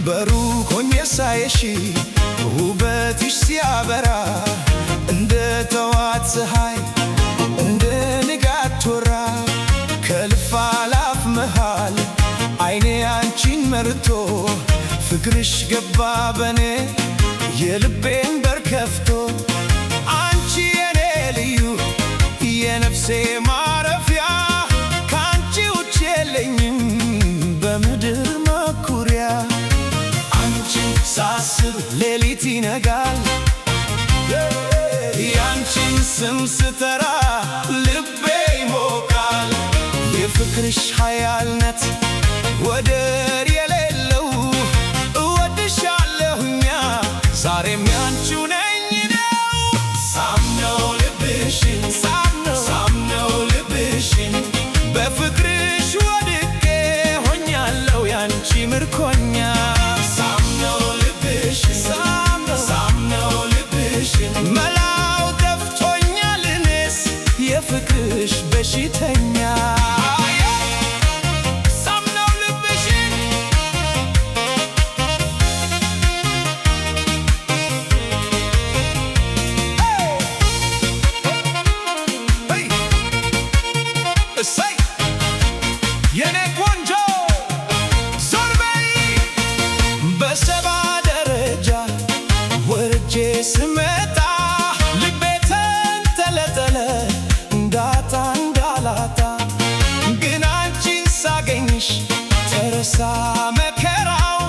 በሩቅ ሆኜ ሳይሽ ውበትሽ ሲያበራ እንደ ጠዋት ፀሐይ እንደ ንጋት ቶራ ከእልፍ አእላፍ መሃል ዓይኔ አንቺን መርቶ ፍቅርሽ ገባ በኔ የልቤን በር ከፍቶ አንቺ የኔ ልዩ የነፍሴ ማረፊያ ካንቺ ውጭ የለኝም በምድር መኩሪያ ሳስብ ሌሊት ይነጋል ያንቺን ስም ስጠራ ልቤ ይሞቃል የፍቅርሽ ኃያልነት ወደር የሌለው እወድሻለሁኛ ዛሬም ያንቺው ነኝ ነው ሳምነው ልብሽን ሳምነው ልብሽን በፍቅርሽ ወድቄ ሆኛለሁ ያንቺ ምርኮኛ መላው ጠፍቶኛል እኔስ የፍቅርሽ በሽተኛ ሳምነው ልብሽን እሰይ የኔ ቆንጆ ዞር በይ በሰባ ደረጃ ወርጄ ስመጣ ልቤ ተንጠለጠለ እንዳጣ እንዳላጣ ግን አንቺን ሳገኝሽ ተረሳ መከራው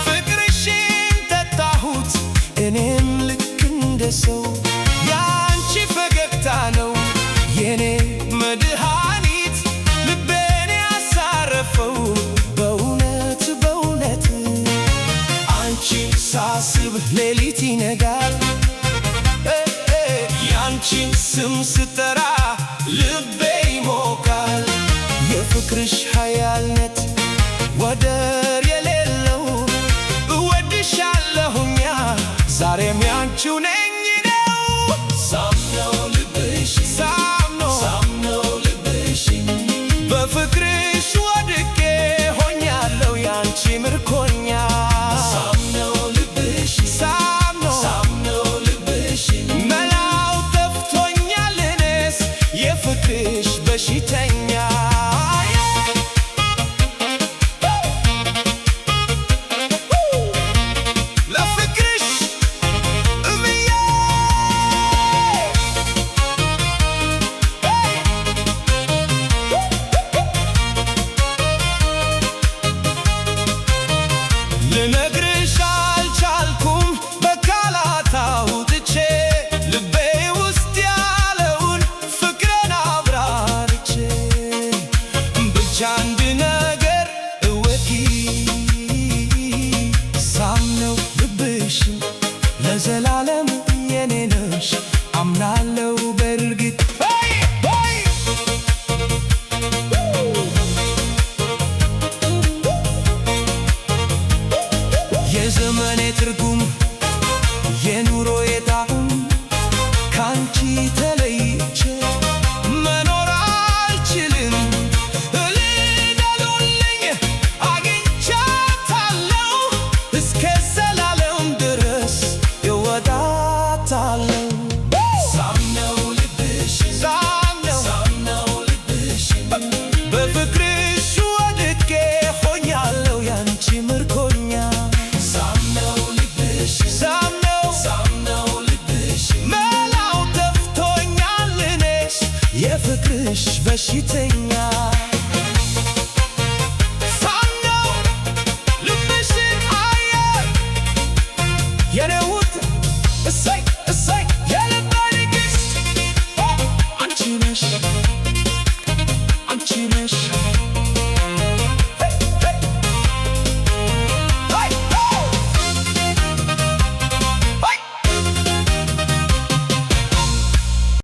ፍቅርሽን ጠጣሁት እኔም ልክ እንደ ሰው ያንቺ ፈገግታ ነው የኔ መድኃኒት ልቤን ያሳረፈው በእውነት በእውነት አንቺን ሳስብ ሌሊት ይነጋል ያንቺን ስም ስጠራ ልቤ ይሞቃል የፍቅርሽ ኃያልነት ወደር የሌለው እወድሻለሁኛ ዛሬም ያንቺው ነኝ ነው ሳምነው ልብሽን ሳምነው ልብሽን በፍቅርሽ ወድቄ ሆኛለሁ ያንቺ ምርኮኛ የፍቅርሽ በሽተኛ ለፍቅርሽ እምዬ ልነግርሽ አልቻልኩም በቃላት አውጥቼ ልቤ ውስጥ ያለውን ፍቅርን አብራርቼ ብቻ አንድ ነገር እወቂ ሳምነው ልብሽን ለዘላለም የኔ ነሽ አምናለው በእርግጥ የዘመኔ ትርጉም የኑሮዬ ጣዕም ካንቺ ተለይቼ መኖር አልችልም እልል አግኝቻታለሁ እስከ ዘላለም ድረስ እወዳታለሁ ሳምነው ልብሽን ሳምነው ልብሽን በፍቅርሽ ወድቄ ሆኛለሁ ያንቺ ምርኮኛ ሳምነው ልብሽን መላው ጠፍቶኛል እኔስ የፍቅርሽ በሽተኛ ሳምነው ልብሽን አየ የኔ ውድ እሰይ እሰይ የልቤ ንግሥት አንቺ ነሽ